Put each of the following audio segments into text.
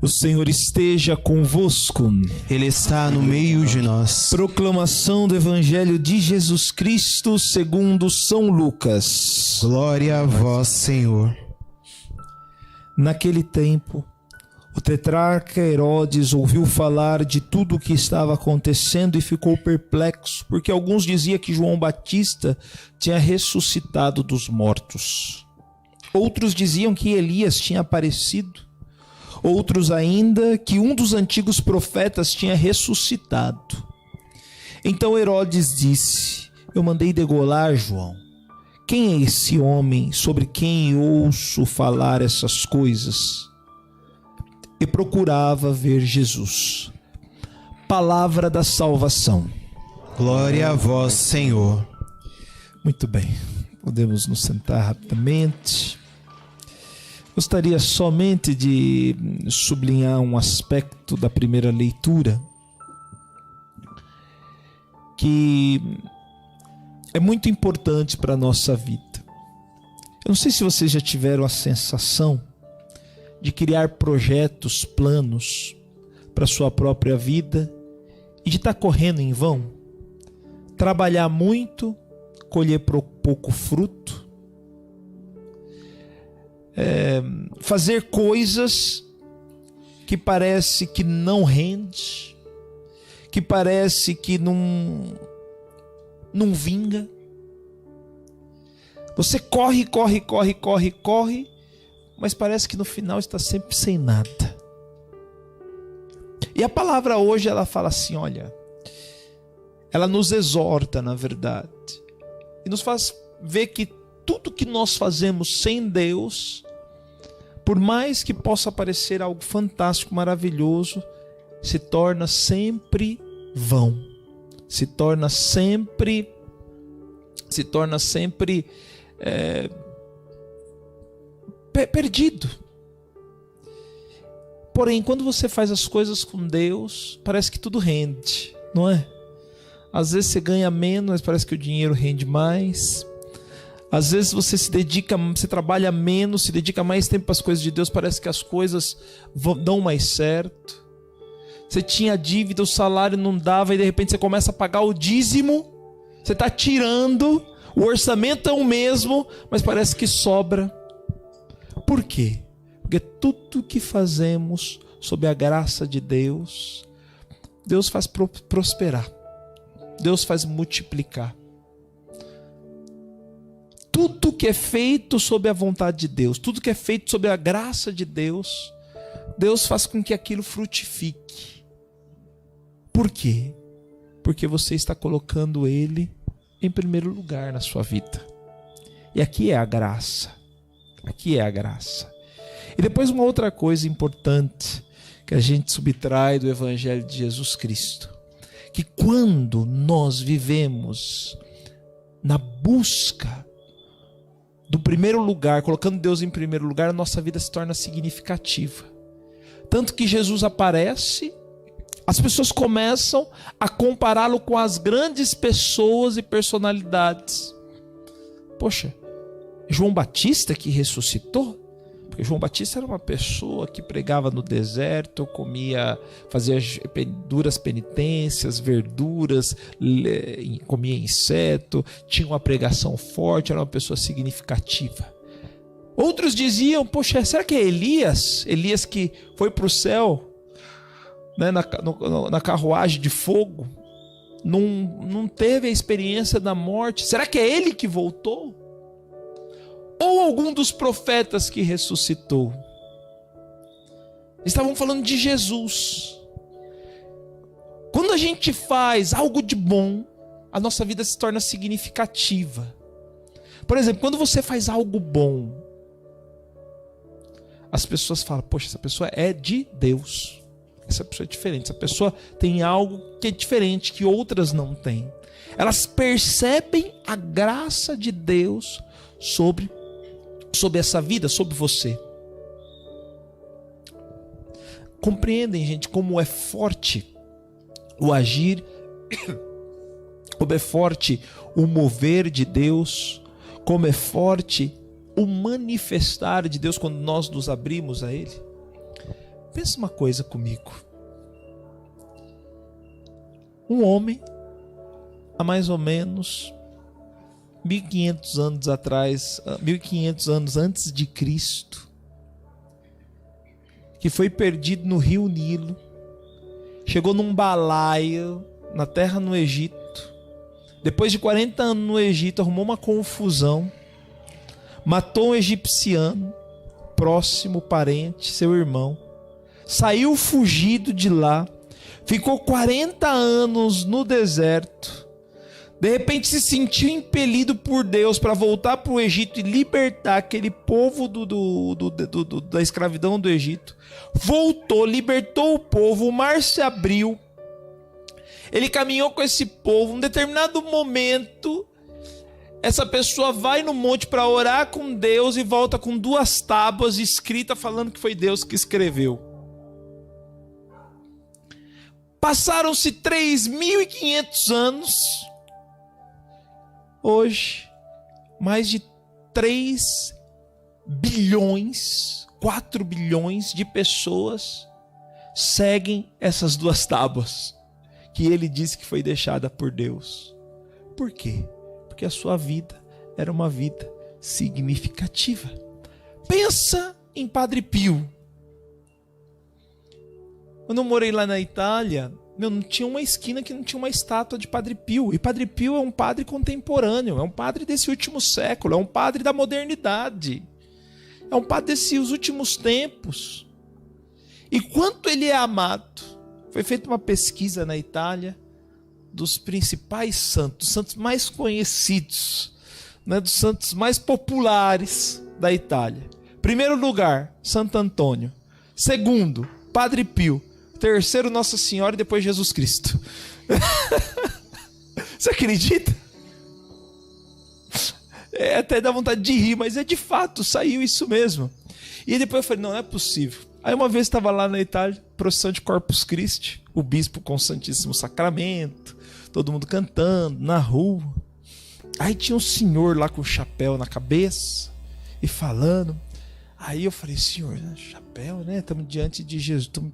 O Senhor esteja convosco. Ele está no meio de nós. Proclamação do Evangelho de Jesus Cristo segundo São Lucas. Glória a vós, Senhor. Naquele tempo, o tetrarca Herodes ouviu falar de tudo o que estava acontecendo e ficou perplexo, porque alguns diziam que João Batista tinha ressuscitado dos mortos. Outros diziam que Elias tinha aparecido. Outros ainda que um dos antigos profetas tinha ressuscitado. Então Herodes disse: eu mandei degolar João. Quem é esse homem sobre quem ouço falar essas coisas? E procurava ver Jesus. Palavra da salvação. Glória a vós, Senhor. Muito bem, podemos nos sentar rapidamente. Gostaria somente de sublinhar um aspecto da primeira leitura que é muito importante para a nossa vida. Eu não sei se vocês já tiveram a sensação de criar projetos, planos para a sua própria vida e de estar correndo em vão. Trabalhar muito, colher pouco fruto. Fazer coisas que parece que não rende, que parece que não vinga. Você corre, mas parece que no final está sempre sem nada. E a palavra hoje ela fala assim, olha, ela nos exorta, na verdade, e nos faz ver que tudo que nós fazemos sem Deus, por mais que possa parecer algo fantástico, maravilhoso, se torna sempre vão, se torna sempre perdido. Porém, quando você faz as coisas com Deus, parece que tudo rende, não é? Às vezes você ganha menos, mas parece que o dinheiro rende mais. Às vezes você trabalha menos, se dedica mais tempo para as coisas de Deus, parece que as coisas dão mais certo. Você tinha dívida, o salário não dava e de repente você começa a pagar o dízimo, você está tirando, o orçamento é o mesmo, mas parece que sobra. Por quê? Porque tudo que fazemos sob a graça de Deus, Deus faz prosperar, Deus faz multiplicar. Tudo que é feito sob a vontade de Deus, tudo que é feito sob a graça de Deus, Deus faz com que aquilo frutifique. Por quê? Porque você está colocando Ele em primeiro lugar na sua vida. E aqui é a graça. Aqui é a graça. E depois uma outra coisa importante que a gente subtrai do Evangelho de Jesus Cristo, que quando nós vivemos na busca do primeiro lugar, colocando Deus em primeiro lugar, a nossa vida se torna significativa. Tanto que Jesus aparece, as pessoas começam a compará-lo com as grandes pessoas e personalidades. Poxa, João Batista que ressuscitou? Porque João Batista era uma pessoa que pregava no deserto, fazia duras penitências, verduras, comia inseto, tinha uma pregação forte, era uma pessoa significativa. Outros diziam, poxa, será que é Elias? Elias que foi para o céu, né, na carruagem de fogo, não teve a experiência da morte. Será que é ele que voltou? Ou algum dos profetas que ressuscitou? Estavam falando de Jesus. Quando a gente faz algo de bom, a nossa vida se torna significativa. Por exemplo, quando você faz algo bom, as pessoas falam, poxa, essa pessoa é de Deus. Essa pessoa é diferente, essa pessoa tem algo que é diferente, que outras não têm. Elas percebem a graça de Deus sobre essa vida, sobre você. Compreendem, gente, como é forte o agir, como é forte o mover de Deus, como é forte o manifestar de Deus quando nós nos abrimos a Ele. Pensa uma coisa comigo. Um homem, há mais ou menos 1500 anos atrás, 1500 anos antes de Cristo, que foi perdido no rio Nilo, chegou num balaio na terra no Egito, depois de 40 anos no Egito, arrumou uma confusão, matou um egipciano, próximo parente, seu irmão, saiu fugido de lá, ficou 40 anos no deserto, de repente se sentiu impelido por Deus para voltar para o Egito e libertar aquele povo da escravidão do Egito. Voltou, libertou o povo, o mar se abriu, ele caminhou com esse povo. Em determinado momento, essa pessoa vai no monte para orar com Deus e volta com 2 tábuas escritas falando que foi Deus que escreveu. Passaram-se 3.500 anos. Hoje, mais de 3 bilhões, 4 bilhões de pessoas seguem essas 2 tábuas que ele disse que foi deixada por Deus. Por quê? Porque a sua vida era uma vida significativa. Pensa em Padre Pio. Quando eu morei lá na Itália, não tinha uma esquina que não tinha uma estátua de Padre Pio. E Padre Pio é um padre contemporâneo, é um padre desse último século, é um padre da modernidade, é um padre desses últimos tempos. E quanto ele é amado. Foi feita uma pesquisa na Itália dos principais santos, dos santos mais conhecidos, né, dos santos mais populares da Itália. Primeiro lugar, Santo Antônio. Segundo, Padre Pio. Terceiro, Nossa Senhora e depois Jesus Cristo. Você acredita? Até dá vontade de rir, mas é de fato, saiu isso mesmo. E depois eu falei, não é possível. Aí uma vez estava lá na Itália, procissão de Corpus Christi, o bispo com o Santíssimo Sacramento, todo mundo cantando na rua. Aí tinha um senhor lá com o chapéu na cabeça e falando. Aí eu falei, senhor, chapéu, né? Estamos diante de Jesus, estamos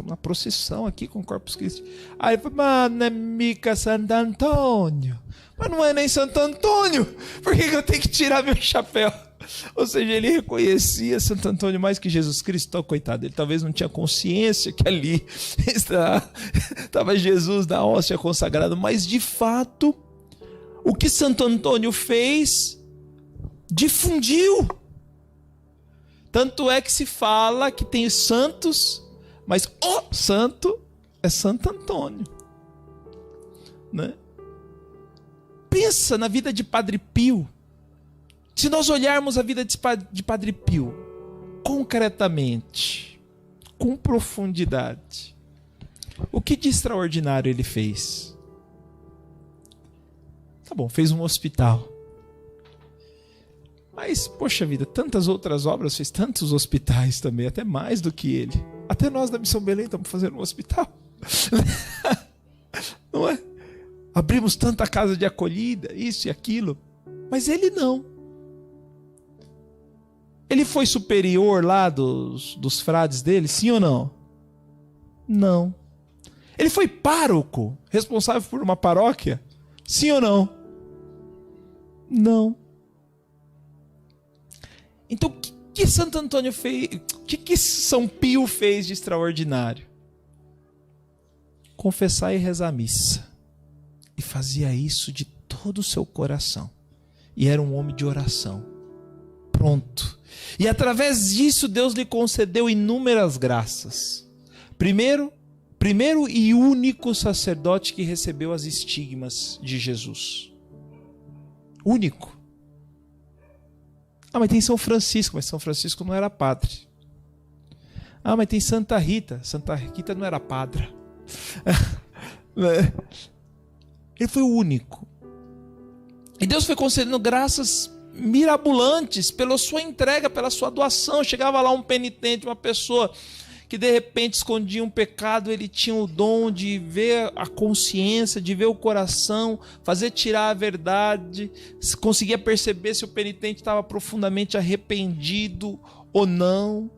na procissão aqui com o Corpus Christi. Aí ele falou, mas não é mica Santo Antônio. Mas não é nem Santo Antônio. Por que eu tenho que tirar meu chapéu? Ou seja, ele reconhecia Santo Antônio mais que Jesus Cristo. Então, coitado, ele talvez não tinha consciência que ali estava Jesus na hóstia consagrada. Mas, de fato, o que Santo Antônio fez, difundiu. Tanto é que se fala que tem os santos, mas o santo é Santo Antônio, né? Pensa na vida de Padre Pio. Se nós olharmos a vida de Padre Pio concretamente, com profundidade, o que de extraordinário ele fez? Tá bom, fez um hospital. Mas, poxa vida, tantas outras obras, fez tantos hospitais também, até mais do que ele. Até nós da Missão Belém estamos fazendo um hospital. Não é? Abrimos tanta casa de acolhida, isso e aquilo. Mas ele não. Ele foi superior lá dos frades dele, sim ou não? Não. Ele foi pároco, responsável por uma paróquia, sim ou não? Não. Então, o que Santo Antônio fez? O que São Pio fez de extraordinário? Confessar e rezar a missa. E fazia isso de todo o seu coração. E era um homem de oração. Pronto. E através disso, Deus lhe concedeu inúmeras graças. Primeiro e único sacerdote que recebeu as estigmas de Jesus. Único. Ah, mas tem São Francisco, mas São Francisco não era padre. Ah, mas tem Santa Rita. Santa Rita não era padra. Ele foi o único. E Deus foi concedendo graças mirabolantes pela sua entrega, pela sua doação. Chegava lá um penitente, uma pessoa que de repente escondia um pecado, ele tinha o dom de ver a consciência, de ver o coração, fazer tirar a verdade, conseguia perceber se o penitente estava profundamente arrependido ou não.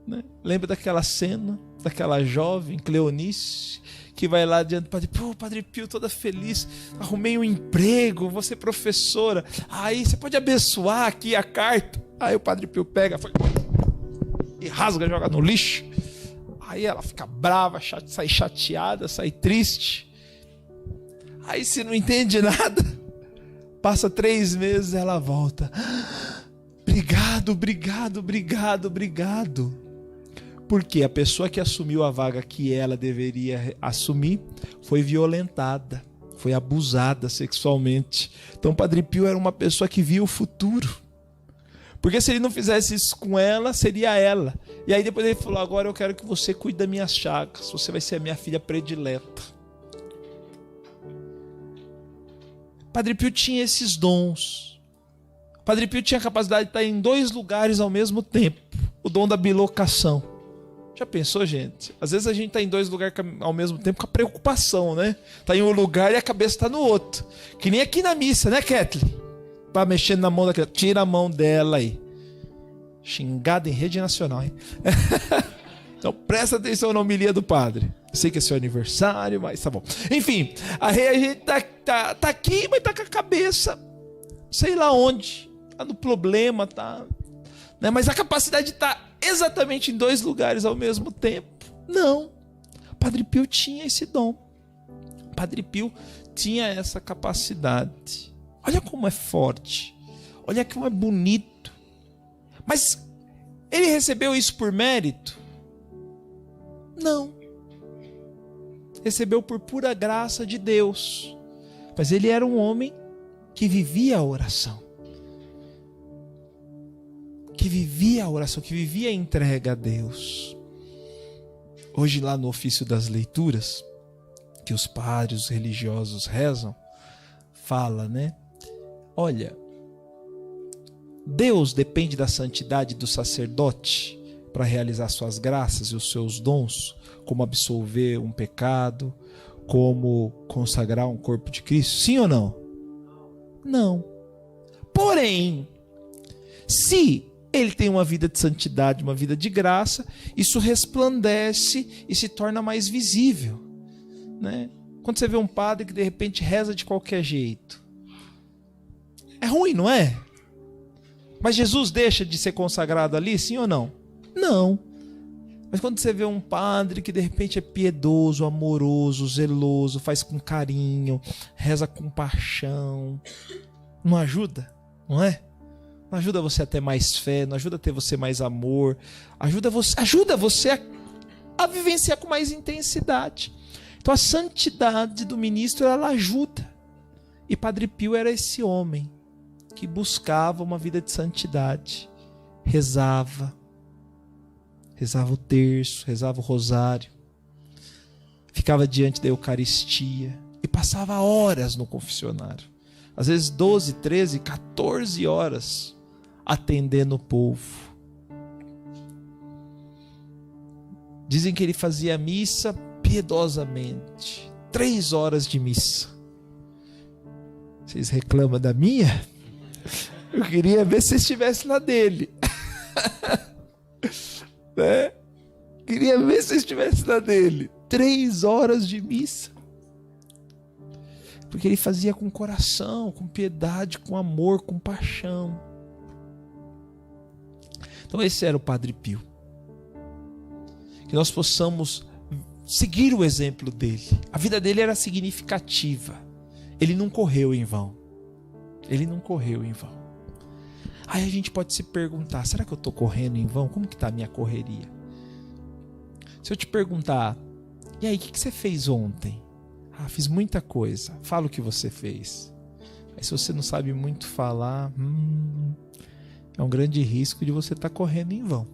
né? Lembra daquela cena, daquela jovem, Cleonice, que vai lá diante do Padre Pio, Padre Pio, toda feliz, arrumei um emprego, vou ser professora, aí você pode abençoar aqui a carta. Aí o Padre Pio pega e rasga, joga no lixo. Aí ela fica brava, sai chateada, sai triste. Aí se não entende nada, passa 3 meses, ela volta. Obrigado, obrigado, obrigado, obrigado. Porque a pessoa que assumiu a vaga que ela deveria assumir foi violentada, foi abusada sexualmente. Então Padre Pio era uma pessoa que via o futuro. Porque se ele não fizesse isso com ela, seria ela. E aí depois ele falou, agora eu quero que você cuide das minhas chagas, você vai ser a minha filha predileta. Padre Pio tinha esses dons. Padre Pio tinha a capacidade de estar em 2 lugares ao mesmo tempo. O dom da bilocação. Já pensou, gente? Às vezes a gente está em 2 lugares ao mesmo tempo com a preocupação, né? Está em um lugar e a cabeça está no outro. Que nem aqui na missa, né, Kathleen? Tá mexendo na mão daquela. Tira a mão dela aí. Xingada em rede nacional, hein? Então presta atenção na homilia do padre. Eu sei que é seu aniversário, mas tá bom. Enfim, a gente tá aqui, mas tá com a cabeça sei lá onde. Tá no problema, tá... né? Mas a capacidade de estar exatamente em 2 lugares ao mesmo tempo, não. Padre Pio tinha esse dom. Padre Pio tinha essa capacidade. Olha como é forte. Olha como é bonito. Mas ele recebeu isso por mérito? Não. Recebeu por pura graça de Deus. Mas ele era um homem que vivia a oração. Que vivia a oração, que vivia a entrega a Deus. Hoje lá no ofício das leituras, que os padres, os religiosos rezam, fala, né? Olha, Deus depende da santidade do sacerdote para realizar suas graças e os seus dons, como absolver um pecado, como consagrar um corpo de Cristo. Sim ou não? Não. Porém, se ele tem uma vida de santidade, uma vida de graça, isso resplandece e se torna mais visível, né? Quando você vê um padre que de repente reza de qualquer jeito, é ruim, não é? Mas Jesus deixa de ser consagrado ali, sim ou não? Não. Mas quando você vê um padre que de repente é piedoso, amoroso, zeloso, faz com carinho, reza com paixão, não ajuda? Não é? Não ajuda você a ter mais fé, não ajuda a ter você mais amor, ajuda você a vivenciar com mais intensidade. Então a santidade do ministro, ela ajuda. E Padre Pio era esse homem que buscava uma vida de santidade, rezava o terço, rezava o rosário, ficava diante da Eucaristia e passava horas no confessionário, às vezes 12, 13, 14 horas atendendo o povo. Dizem que ele fazia missa piedosamente, 3 horas de missa. Vocês reclamam da minha? Eu queria ver se você estivesse na dele. Né? Queria ver se você estivesse na dele. 3 horas de missa. Porque ele fazia com coração, com piedade, com amor, com paixão. Então esse era o Padre Pio. Que nós possamos seguir o exemplo dele. A vida dele era significativa. Ele não correu em vão. Ele não correu em vão. Aí a gente pode se perguntar, será que eu estou correndo em vão? Como que está a minha correria? Se eu te perguntar, e aí, o que você fez ontem? Ah, fiz muita coisa. Fala o que você fez. Mas se você não sabe muito falar, é um grande risco de você estar correndo em vão.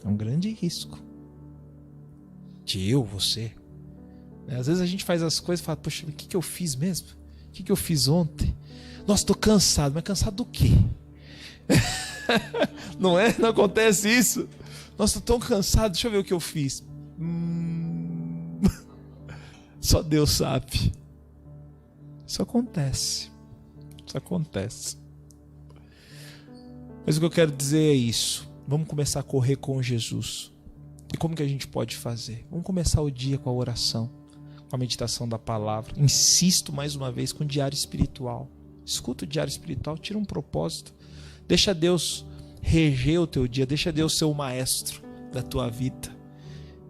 É um grande risco. Você. Às vezes a gente faz as coisas e fala, poxa, o que eu fiz mesmo? O que eu fiz ontem? Nossa, estou cansado. Mas cansado do quê? Não é? Não acontece isso? Nossa, estou tão cansado. Deixa eu ver o que eu fiz. Só Deus sabe. Isso acontece. Isso acontece. Mas o que eu quero dizer é isso. Vamos começar a correr com Jesus. E como que a gente pode fazer? Vamos começar o dia com a oração, com a meditação da palavra. Insisto mais uma vez com o diário espiritual. Escuta o diário espiritual, tira um propósito. Deixa Deus reger o teu dia, deixa Deus ser o maestro da tua vida.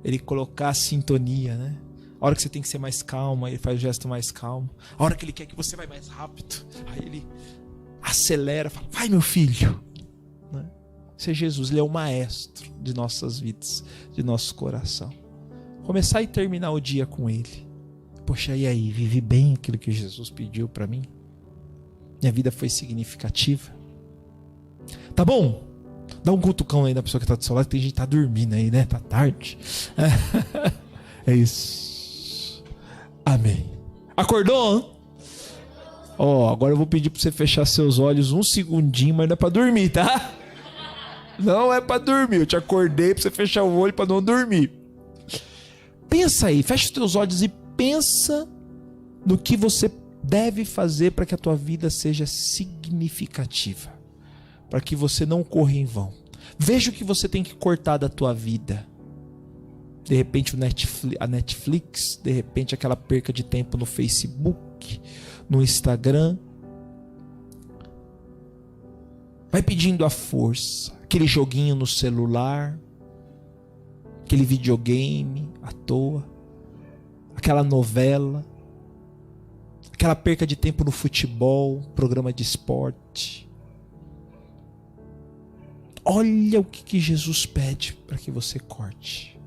Ele colocar a sintonia, né? A hora que você tem que ser mais calma, ele faz o gesto mais calmo. A hora que ele quer que você vá mais rápido, aí ele acelera, fala, vai meu filho. Né? Ser Jesus, ele é o maestro de nossas vidas, de nosso coração. Começar e terminar o dia com ele. Poxa, e aí, vivi bem aquilo que Jesus pediu para mim? Minha vida foi significativa? Tá bom? Dá um cutucão aí na pessoa que tá do seu lado, que tem gente que tá dormindo aí, né? Tá tarde. É isso. Amém. Acordou? Agora eu vou pedir pra você fechar seus olhos um segundinho, mas não é pra dormir, tá? Não é pra dormir. Eu te acordei pra você fechar o olho pra não dormir. Pensa aí, fecha os teus olhos e pensa no que você deve fazer para que a tua vida seja significativa, para que você não corra em vão. Veja o que você tem que cortar da tua vida. De repente a Netflix, de repente aquela perca de tempo no Facebook, no Instagram. Vai pedindo a força, aquele joguinho no celular, aquele videogame à toa, aquela novela, aquela perca de tempo no futebol, programa de esporte. Olha o que Jesus pede para que você corte.